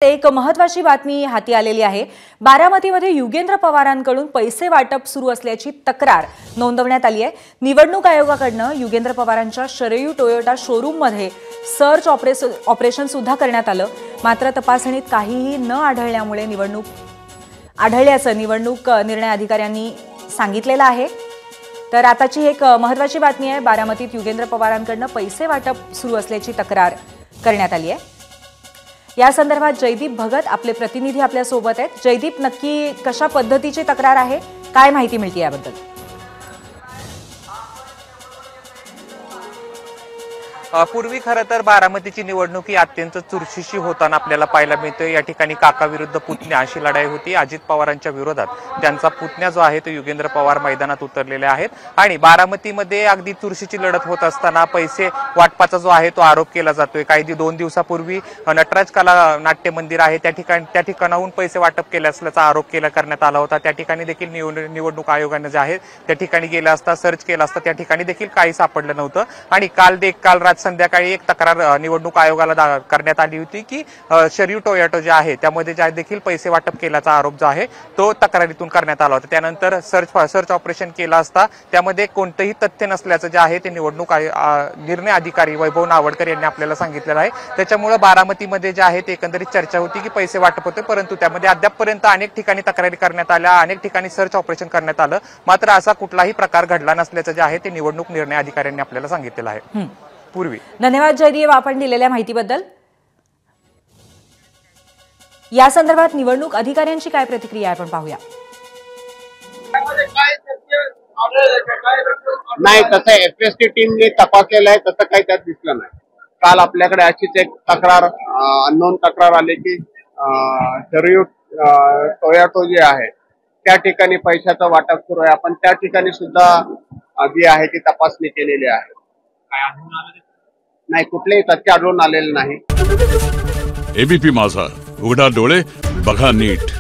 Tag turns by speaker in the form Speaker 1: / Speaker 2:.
Speaker 1: एक महत्त्वाची बातमी हाती आलेली आहे। बारामतीमध्ये युगेंद्र पवारांकडून पैसे वाटप सुरू असल्याची तक्रार नोंदवण्यात आली आहे। निवडणूक आयोगाकडून युगेंद्र पवारांच्या शरयू टोयोटा शोरूममध्ये सर्च ऑपरेशन सुद्धा करण्यात आलं। मात्र तपासणीत काहीही न आढळल्यामुळे निवडणूक निर्णय अधिकाऱ्यांनी सांगितलेलं आहे। तर आताची एक महत्त्वाची बातमी आहे। बारामतीत युगेंद्र पवारांकडून पैसे वाटप सुरू असल्याची तक्रार करण्यात आली आहे। या संदर्भात जयदीप भगत आपले प्रतिनिधी आपल्या सोबत आहेत। जयदीप, नक्की कशा पद्धतीची तक्रार आहे, काय माहिती मिळते याबद्दल?
Speaker 2: पूर्वी खरं तर बारामतीची निवडणूक ही अत्यंत चुरशीची होताना आपल्याला पाहायला मिळते। या ठिकाणी काका विरुद्ध पुतण्या अशी लढाई होती। अजित पवारांच्या विरोधात त्यांचा पुतण्या जो आहे तो युगेंद्र पवार मैदानात उतरलेले आहेत आणि बारामतीमध्ये अगदी चुरशीची लढत होत असताना पैसे वाटपाचा जो आहे तो आरोप केला जातोय। काही 2 दिवसापूर्वी नटराज कला नाट्य मंदिर आहे त्या ठिकाणाहून पैसे वाटप केले असल्याचा आरोप करण्यात आला होता। त्या ठिकाणी देखील निवडणूक आयोगाने जे आहे त्या ठिकाणी गेला असता सर्च केला असता त्या ठिकाणी देखील काही सापडलं नव्हतं आणि काल संध्याकाळी एक तक्रार निवडणूक आयोगाला करण्यात आली होती की शरयू टोयोटा जे आहे त्यामध्ये जे देखील पैसे वाटप केल्याचा आरोप जो आहे तो तक्रारीतून करण्यात आला होता। त्यानंतर सर्च ऑपरेशन केला असता त्यामध्ये कोणतेही तथ्य नसल्याचं जे आहे ते निवडणूक निर्णय अधिकारी वैभव नावडकर यांनी आपल्याला सांगितलेलं आहे। त्याच्यामुळे बारामतीमध्ये जे आहे ते एकंदरीत चर्चा होती की पैसे वाटप होते, परंतु त्यामध्ये अद्यापपर्यंत अनेक ठिकाणी तक्रारी करण्यात आल्या, अनेक ठिकाणी सर्च ऑपरेशन करण्यात आलं, मात्र असा कुठलाही प्रकार घडला नसल्याचं जे आहे ते निवडणूक निर्णय अधिकाऱ्यांनी आपल्याला सांगितलेलं आहे। पूर्वी
Speaker 1: धन्यवाद जयदीप आपण दिलेल्या माहितीबद्दल। या संदर्भात निवडणूक अधिकाऱ्यांची काय प्रतिक्रिया आहे आपण पाहूया।
Speaker 3: नाही, तसं एफएसटी टीमने तपासलेलं आहे, तसं काही त्यात दिसलं नाही। काल आपल्याकडे अशीच एक तक्रार अननोन तक्रार आली की शरयू टोयोटा जे आहे त्या ठिकाणी पैशाचं वाटप सुरू आहे। आपण त्या ठिकाणी सुद्धा जी आहे ती तपासणी केलेली आहे। नाही, कुठलेही तथ्य आढळून आलेले नाही।
Speaker 4: एबीपी माझा, उघडा डोळे बघा नीट।